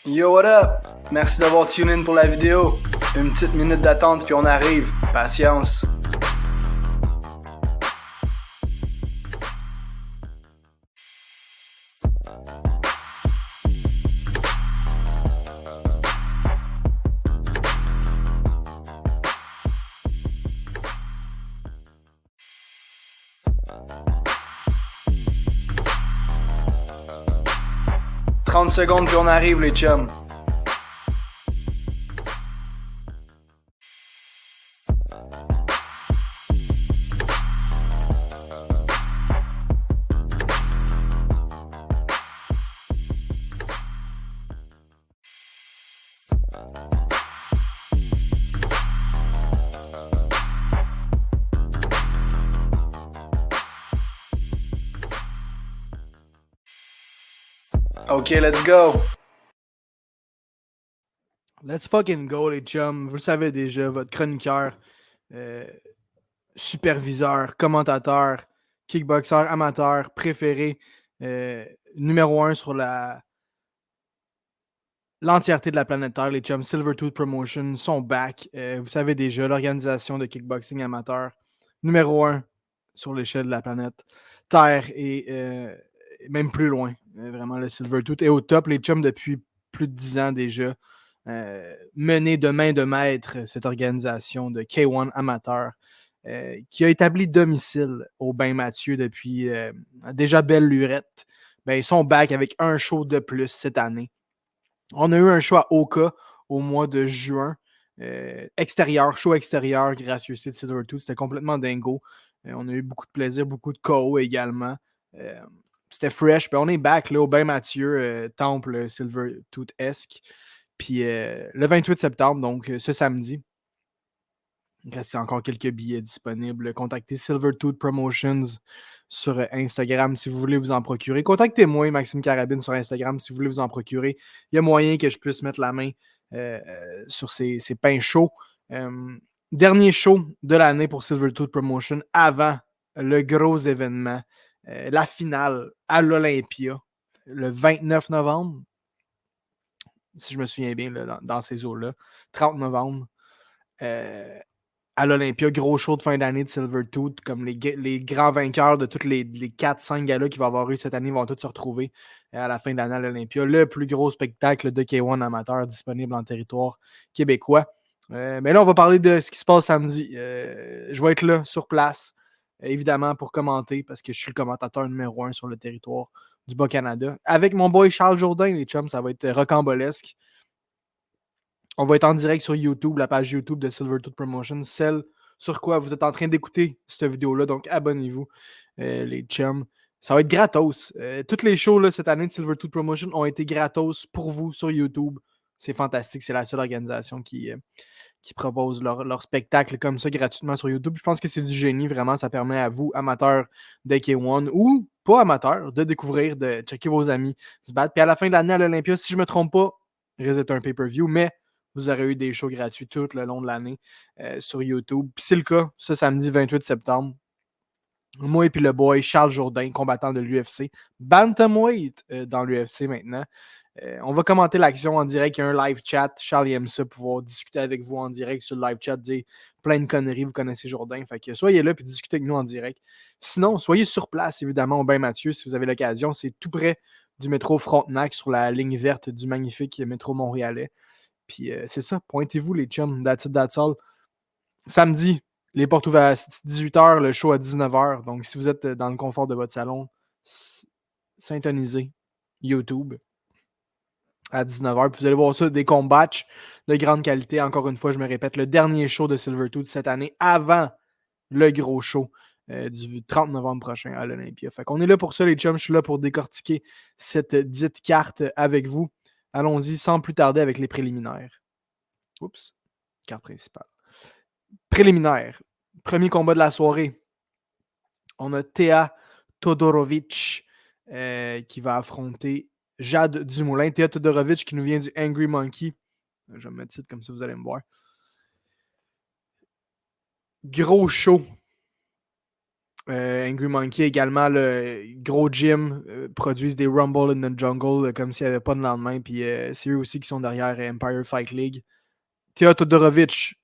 Yo, what up? Merci d'avoir tune in pour la vidéo. Une petite minute d'attente puis on arrive. Patience. « 30 secondes puis on arrive les chums. Ok, let's go. Let's fucking go, les chums. Vous le savez déjà, votre chroniqueur, superviseur, commentateur, kickboxer amateur préféré, numéro 1 sur l'entièreté de la planète Terre, les chums. Silvertooth Promotion sont back. Vous savez déjà, l'organisation de kickboxing amateur numéro 1 sur l'échelle de la planète Terre et même plus loin. Vraiment, le Silvertooth est au top, les chums, depuis plus de 10 ans déjà. Mené de main de maître cette organisation de K1 amateur qui a établi domicile au Bain Mathieu depuis déjà belle lurette. Ben, ils sont back avec un show de plus cette année. On a eu un show à Oka au mois de juin. Show extérieur, gracieuseté de Silvertooth. C'était complètement dingo. On a eu beaucoup de plaisir, beaucoup de KO également. C'était fresh. Puis on est back là, au Bain Mathieu, temple Silvertooth-esque. Puis le 28 septembre, donc ce samedi, il reste encore quelques billets disponibles. Contactez Silvertooth Promotions sur Instagram si vous voulez vous en procurer. Contactez-moi, Maxime Carabine, sur Instagram si vous voulez vous en procurer. Il y a moyen que je puisse mettre la main sur ces pains chauds. Dernier show de l'année pour Silvertooth Promotion avant le gros événement, la finale à l'Olympia, le 29 novembre, si je me souviens bien, là, dans ces eaux-là, 30 novembre. À l'Olympia, gros show de fin d'année de Silvertooth, comme les grands vainqueurs de tous les 4-5 galas qu'il va y avoir eu cette année vont tous se retrouver à la fin de l'année à l'Olympia. Le plus gros spectacle de K1 amateur disponible en territoire québécois. Mais là, on va parler de ce qui se passe samedi. Je vais être là, sur place, évidemment, pour commenter, parce que je suis le commentateur numéro 1 sur le territoire du Bas-Canada. Avec mon boy Charles Jourdain, les chums, ça va être rocambolesque. On va être en direct sur YouTube, la page YouTube de Silvertooth Promotion, celle sur quoi vous êtes en train d'écouter cette vidéo-là. Donc, abonnez-vous, les chums. Ça va être gratos. Toutes les shows là, cette année de Silvertooth Promotion ont été gratos pour vous sur YouTube. C'est fantastique. C'est la seule organisation qui propose leur spectacle comme ça gratuitement sur YouTube. Je pense que c'est du génie. Vraiment, ça permet à vous, amateurs de K1 ou pas amateurs, de découvrir, de checker vos amis se battre. Puis à la fin de l'année à l'Olympia, si je ne me trompe pas, il risque d'être un pay-per-view, mais vous aurez eu des shows gratuits tout le long de l'année sur YouTube. Puis c'est le cas ce samedi 28 septembre. Moi et puis le boy Charles Jourdain, combattant de l'UFC. Bantamweight dans l'UFC maintenant. On va commenter l'action en direct. Il y a un live chat. Charles aime ça, pouvoir discuter avec vous en direct sur le live chat, dire plein de conneries. Vous connaissez Jourdain. Fait que soyez là et discutez avec nous en direct. Sinon, soyez sur place, évidemment, au Bain Mathieu, si vous avez l'occasion. C'est tout près du métro Frontenac, sur la ligne verte du magnifique métro montréalais. Puis c'est ça, pointez-vous les chums, that's it, that's all. Samedi, les portes ouvertes à 18h, le show à 19h. Donc si vous êtes dans le confort de votre salon, syntonisez YouTube à 19h. Puis vous allez voir ça, des combats de grande qualité. Encore une fois, je me répète, le dernier show de Silvertooth cette année avant le gros show du 30 novembre prochain à l'Olympia. Fait qu'on est là pour ça, les chums. Je suis là pour décortiquer cette dite carte avec vous. Allons-y sans plus tarder avec les préliminaires. Oups, carte principale. Préliminaire. Premier combat de la soirée. On a Théa Todorovic qui va affronter Jade Dumoulin. Théa Todorovic qui nous vient du Angry Monkey. Je vais me mettre titre comme ça, vous allez me voir. Gros show Angry Monkey également, le gros gym, produisent des Rumble in the Jungle comme s'il n'y avait pas de lendemain. Puis c'est eux aussi qui sont derrière Empire Fight League. Tea Todorovic,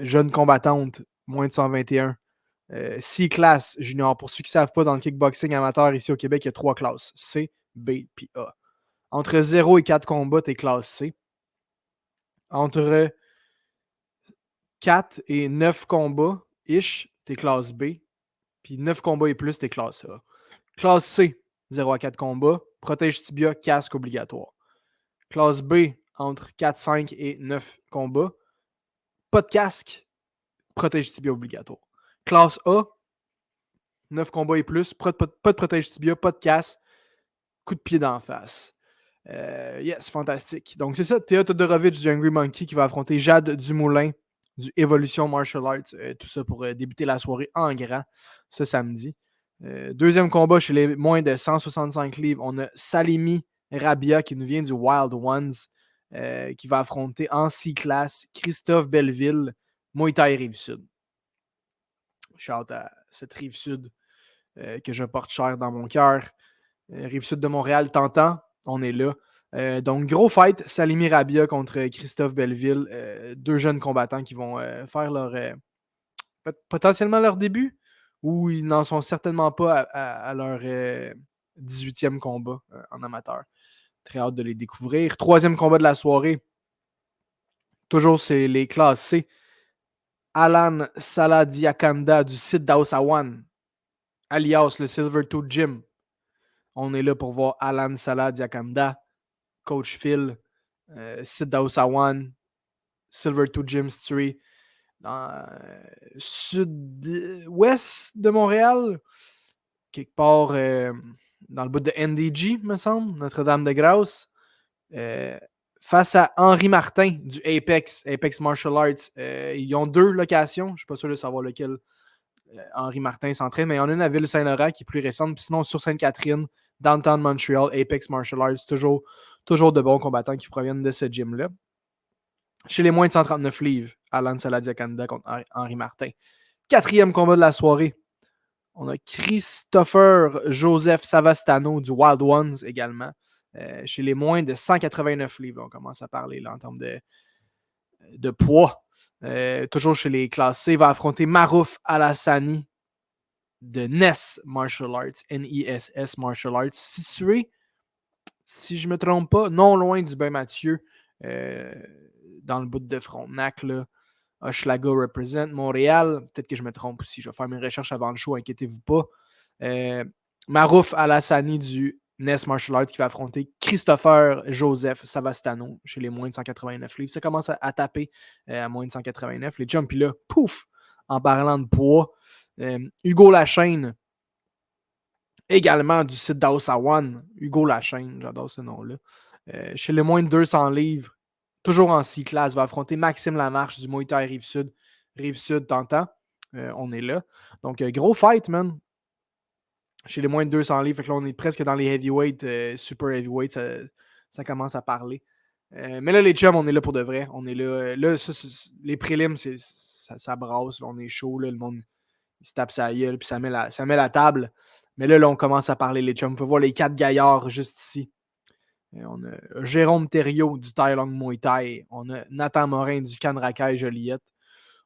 jeune combattante, moins de 121. C-Class junior. Pour ceux qui ne savent pas, dans le kickboxing amateur ici au Québec, il y a 3 classes. C, B puis A. Entre 0 et 4 combats, t'es classe C. Entre 4 et 9 combats, t'es classe B. Puis 9 combats et plus, t'es classe A. Classe C, 0 à 4 combats. Protège tibia, casque obligatoire. Classe B, entre 4, 5 et 9 combats. Pas de casque, protège tibia obligatoire. Classe A, 9 combats et plus, pas de protège tibia, pas de casque, coup de pied d'en face. Yes, fantastique. Donc c'est ça, Tea Todorovic du Angry Monkey qui va affronter Jade Dumoulin du Evolution Martial Arts. Tout ça pour débuter la soirée en grand ce samedi. Deuxième combat chez les moins de 165 livres, on a Salimi Rabia qui nous vient du Wild Ones qui va affronter en C-Class Christophe Belleville, Muay Thai Rive-Sud. Shout à cette Rive-Sud que je porte cher dans mon cœur. Rive-Sud de Montréal, t'entends? On est là. Donc, gros fight, Salimi Rabia contre Christophe Belleville. Deux jeunes combattants qui vont faire potentiellement leur début ou ils n'en sont certainement pas à leur 18e combat en amateur. Très hâte de les découvrir. Troisième combat de la soirée. Toujours, c'est les classes C. Alan Saladiakanda du site d'Aosawan, alias le Silver Tooth Gym. On est là pour voir Alan Saladiakanda, Coach Phil, site d'Aosawan, Silver Tooth Gym situé dans sud-ouest de Montréal, quelque part dans le bout de NDG, me semble, Notre-Dame-de-Grâce, face à Henri Martin du Apex Martial Arts. Ils ont 2 locations, je ne suis pas sûr de savoir lequel Henri Martin s'entraîne, mais il y en a une à Ville-Saint-Laurent qui est plus récente, puis sinon sur Sainte-Catherine, Downtown Montreal, Apex Martial Arts, toujours de bons combattants qui proviennent de ce gym-là. Chez les moins de 139 livres, Alan Saladiakanda contre Henri Martin. Quatrième combat de la soirée. On a Christopher Joseph Savastano du Wild Ones également. Chez les moins de 189 livres, on commence à parler là, en termes de poids. Toujours chez les classés, il va affronter Marouf Alassani de NES Martial Arts, N-I-S-S Martial Arts, situé, si je ne me trompe pas, non loin du Bain-Mathieu, dans le bout de Frontenac, là. Hochelaga represent Montréal. Peut-être que je me trompe aussi. Je vais faire mes recherches avant le show, inquiétez-vous pas. Marouf Alassani du NES Martial Arts qui va affronter Christopher Joseph Savastano chez les moins de 189 livres. Ça commence à taper à moins de 189. Les jumps, là, pouf, en parlant de poids. Hugo Lachaine, également du site d'Aosawan. Hugo Lachaine, j'adore ce nom-là. Chez les moins de 200 livres, toujours en C-Class, va affronter Maxime Lamarche du Muay Thai Rive-Sud. Rive-Sud, t'entends? On est là. Donc, gros fight, man. Chez les moins de 200 livres. Fait que là, on est presque dans les heavyweights, super heavyweights. Ça commence à parler. Mais là, les chums, on est là pour de vrai. On est là. Là, les prélims, ça brasse. Là, on est chaud. Là, le monde il se tape sa gueule. Puis ça met la table. Mais là, on commence à parler, les chums. On peut voir les 4 gaillards juste ici. On a Jérôme Thériault du Tai Long Muay Thai. On a Nathan Morin du Canracaille Joliette.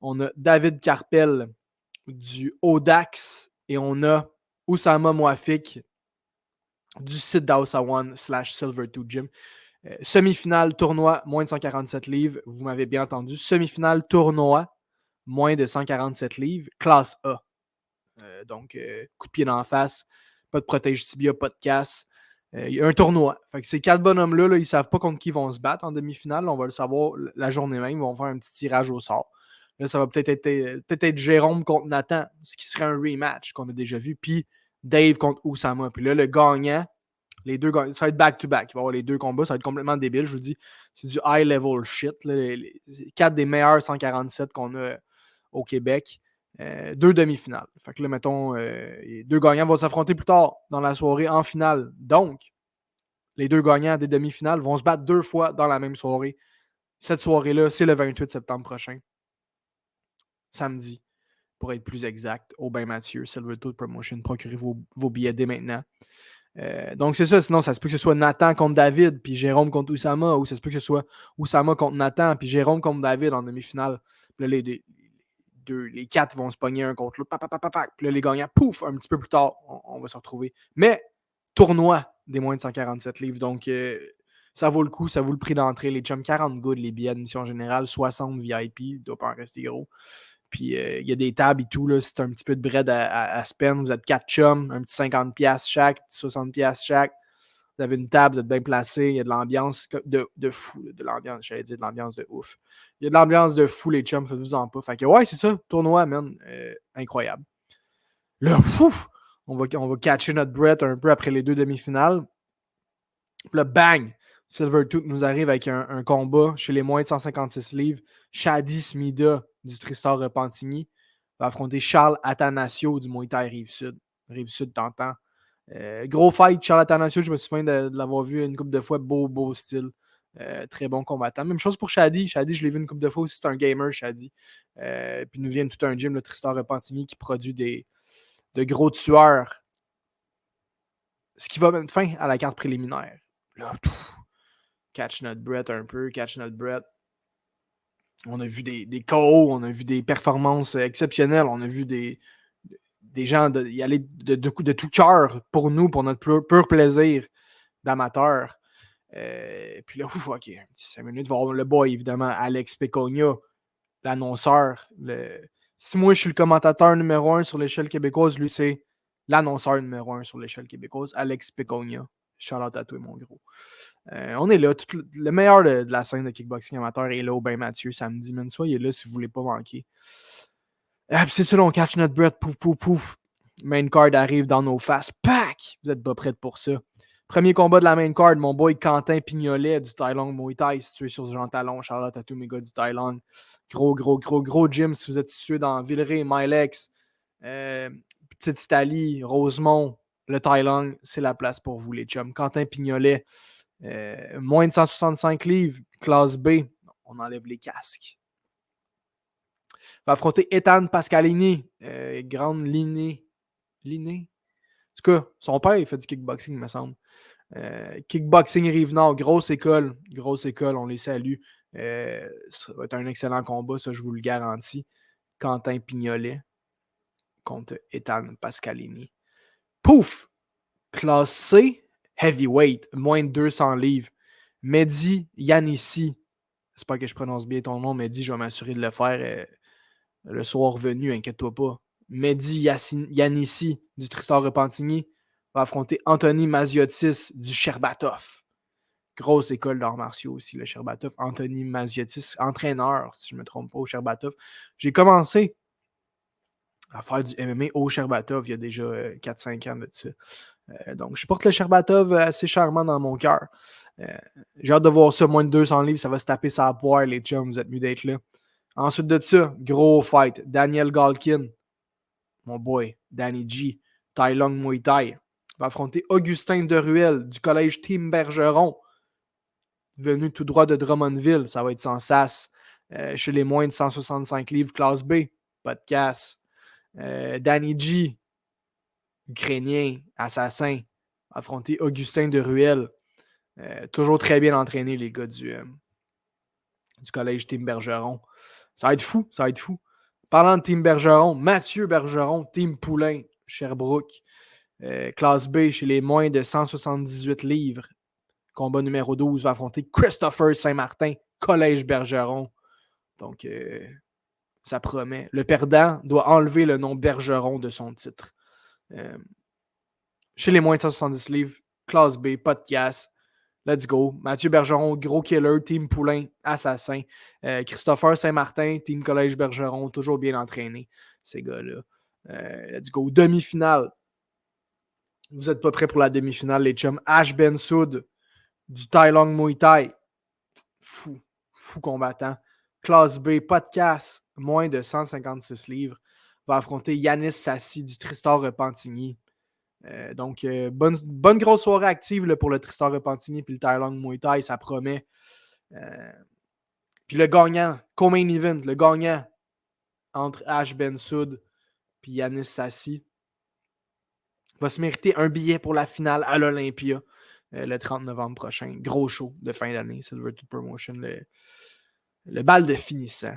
On a David Carpel du Audax. Et on a Oussama Mouafik du site d'Aosawan / Silver Tooth Gym. Semi-finale, tournoi, moins de 147 livres. Vous m'avez bien entendu. Semi-finale, tournoi, moins de 147 livres. Classe A. Donc, coup de pied d'en face. Pas de protège tibia, pas de casse. Il y a un tournoi. Fait que ces 4 bonhommes-là, ils ne savent pas contre qui ils vont se battre en demi-finale. On va le savoir la journée même. Ils vont faire un petit tirage au sort. Là, ça va peut-être être Jérôme contre Nathan, ce qui serait un rematch qu'on a déjà vu. Puis Dave contre Oussama. Puis là, le gagnant, les deux gagnants, ça va être back-to-back. Il va y avoir les 2 combats. Ça va être complètement débile. Je vous dis, c'est du high-level shit. Là. Les 4 des meilleurs 147 qu'on a au Québec. 2 demi-finales. Fait que là, mettons, les 2 gagnants vont s'affronter plus tard dans la soirée en finale. Donc, les 2 gagnants des demi-finales vont se battre 2 fois dans la même soirée. Cette soirée-là, c'est le 28 septembre prochain. Samedi. pour être plus exact. Aubin Mathieu, Silvertooth Promotion. Procurez vos billets dès maintenant. Donc, c'est ça. Sinon, ça se peut que ce soit Nathan contre David, puis Jérôme contre Oussama, ou ça se peut que ce soit Oussama contre Nathan, puis Jérôme contre David en demi-finale. Puis là, les 4 vont se pogner un contre l'autre. Puis là, les gagnants, pouf, un petit peu plus tard, on va se retrouver. Mais, tournoi des moins de 147 livres. Donc, ça vaut le coup, ça vaut le prix d'entrée. Les chums, 40 good, les billets d'admission générale, 60 VIP, il ne doit pas en rester gros. Puis il y a des tables et tout, là, c'est un petit peu de bread à spend. Vous êtes 4 chums, un petit 50$ chaque, un petit 60$ chaque. Vous avez une table, vous êtes bien placé, il y a de l'ambiance de fou, de l'ambiance, j'allais dire de l'ambiance de ouf. Il y a de l'ambiance de fou, les chums, faites-vous-en pas. Fait que ouais, c'est ça, tournoi, man, incroyable. Là, on va catcher notre breath un peu après les 2 demi-finales. Puis là, bang! Silvertooth nous arrive avec un combat chez les moins de 156 livres. Shadi Smida du Tristar Repentigny va affronter Charles Attanasio du Muay Thai Rive-Sud. Rive-Sud, t'entends. Gros fight, Charles Attanasio, je me souviens de l'avoir vu une couple de fois. Beau style. Très bon combattant. Même chose pour Shadi. Shadi, je l'ai vu une couple de fois aussi. C'est un gamer, Shadi. Puis nous vient tout un gym, le Tristar Repentigny, qui produit de gros tueurs. Ce qui va mettre fin à la carte préliminaire. Là, catch notre breath un peu, catch notre breath. On a vu des KO, on a vu des performances exceptionnelles, on a vu des gens y aller de tout cœur pour nous, pour notre pur plaisir d'amateurs. Puis là, ok, un petit 5 minutes, il va y avoir le boy, évidemment, Alex Pécogna, l'annonceur. Si moi, je suis le commentateur numéro 1 sur l'échelle québécoise, lui, c'est l'annonceur numéro 1 sur l'échelle québécoise, Alex Pécogna. Shout-out à toi, mon gros. On est là. Le meilleur de la scène de kickboxing amateur est là, Aubin Mathieu, samedi. Même soyez là si vous ne voulez pas manquer. C'est ça, on catch notre breath. Pouf. Main card arrive dans nos faces. Pac! Vous n'êtes pas prêts pour ça. Premier combat de la main card, mon boy Quentin Pignolet du Thaïlande Muay Thai, situé sur Jean Talon. Charlotte à tous mes gars du Thaïlande. Gros gym si vous êtes situé dans Villeray, Milex, Petite Italie, Rosemont, le Thaïlande, c'est la place pour vous, les chums. Quentin Pignolet. Moins de 165 livres, classe B, on enlève les casques. Va affronter Ethan Pascalini, grande lignée. En tout cas, son père, il fait du kickboxing, il me semble. Kickboxing Rive-Nord, grosse école, on les salue. Ça va être un excellent combat, ça, je vous le garantis. Quentin Pignolet contre Ethan Pascalini. Pouf! Classe C, heavyweight, moins de 200 livres. Mehdi Yanissi, j'espère que je prononce bien ton nom, Mehdi, je vais m'assurer de le faire le soir venu, inquiète-toi pas. Mehdi Yanissi du Tristar Repentigny va affronter Anthony Maziotis du Sherbatov. Grosse école d'arts martiaux aussi, le Sherbatov. Anthony Maziotis, entraîneur, si je ne me trompe pas, au Sherbatov. J'ai commencé à faire du MMA au Sherbatov il y a déjà 4-5 ans de ça. Donc, je porte le Sherbatov assez charmant dans mon cœur. J'ai hâte de voir ça, moins de 200 livres, ça va se taper sa poire, les chums, vous êtes mieux d'être là. Ensuite de ça, gros fight. Daniel Galkin, mon boy, Danny G, Tai Long Muay Thai, va affronter Augustin Deruel du collège Team Bergeron, venu tout droit de Drummondville, ça va être sans sas. Chez les moins de 165 livres, classe B, pas de casse. Danny G, Ukrainien, assassin, affronter Augustin Deruel. Toujours très bien entraîné, les gars du collège Team Bergeron. Ça va être fou. Parlant de Team Bergeron, Mathieu Bergeron, Team Poulain, Sherbrooke. Classe B chez les moins de 178 livres. Combat numéro 12 va affronter Christopher Saint-Martin, collège Bergeron. Donc, ça promet. Le perdant doit enlever le nom Bergeron de son titre. Chez les moins de 170 livres, classe B, pas de casse. Let's go. Mathieu Bergeron, gros killer. Team Poulain, assassin. Christopher Saint-Martin, Team Collège Bergeron, toujours bien entraîné, ces gars-là. Let's go. Demi-finale. Vous n'êtes pas prêts pour la demi-finale, les chums. Ash Ben Soud, du Tai Long Muay Thai. Fou combattant. Classe B, pas de casse. Moins de 156 livres. Va affronter Yanis Sassi, du Tristar Repentigny. Donc, bonne grosse soirée active là, pour le Tristar Repentigny puis le Tai Long Muay Thai, ça promet. Puis le gagnant, co-main event, le gagnant entre Ash Ben Soud puis Yanis Sassi, va se mériter un billet pour la finale à l'Olympia le 30 novembre prochain. Gros show de fin d'année, Silvertooth Promotion, le bal de finissant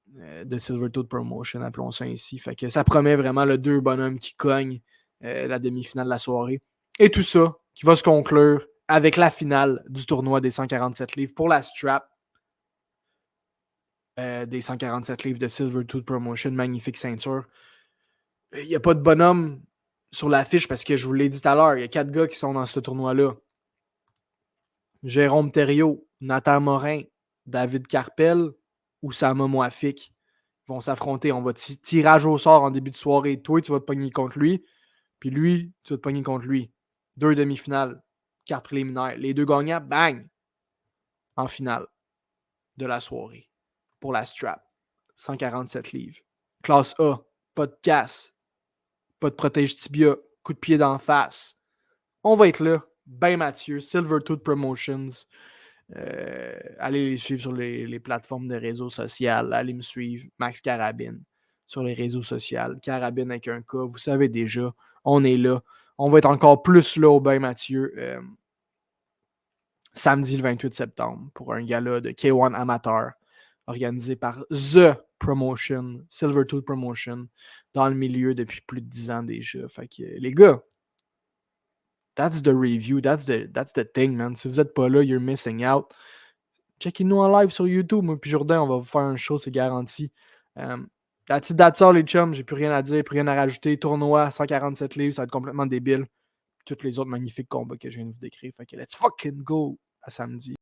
de Silvertooth Promotion, appelons ça ainsi. Fait que ça promet vraiment le 2 bonhommes qui cognent la demi-finale de la soirée. Et tout ça qui va se conclure avec la finale du tournoi des 147 livres pour la strap des 147 livres de Silvertooth Promotion. Magnifique ceinture. Il n'y a pas de bonhomme sur l'affiche parce que je vous l'ai dit tout à l'heure, il y a 4 gars qui sont dans ce tournoi-là. Jérôme Thériault, Nathan Morin, David Carpel ou Sama Moafik vont s'affronter. On va tirage au sort en début de soirée. Toi, tu vas te pogner contre lui. Puis lui, tu vas te pogner contre lui. 2 demi-finales, carte préliminaire. Les 2 gagnants, bang! En finale de la soirée. Pour la strap. 147 livres. Classe A, pas de casse. Pas de protège tibia. Coup de pied d'en face. On va être là. Ben Mathieu, Silvertooth Promotions. Allez les suivre sur les plateformes de réseaux sociaux. Allez me suivre, Max Carabine, sur les réseaux sociaux. Carabine avec un K, vous savez déjà, on est là. On va être encore plus là au Ben Mathieu samedi le 28 septembre pour un gala de K1 Amateur organisé par The Promotion, Silvertooth Promotion, dans le milieu depuis plus de 10 ans déjà. Fait que les gars, that's the review, that's the thing, man. Si vous n'êtes pas là, you're missing out. Checkez-nous en live sur YouTube. Moi puis Jourdain, on va vous faire un show, c'est garanti. That's all, les chums. J'ai plus rien à dire, plus rien à rajouter. Tournoi, 147 livres, ça va être complètement débile. Tous les autres magnifiques combats que je viens de vous décrire. Fait que let's fucking go à samedi.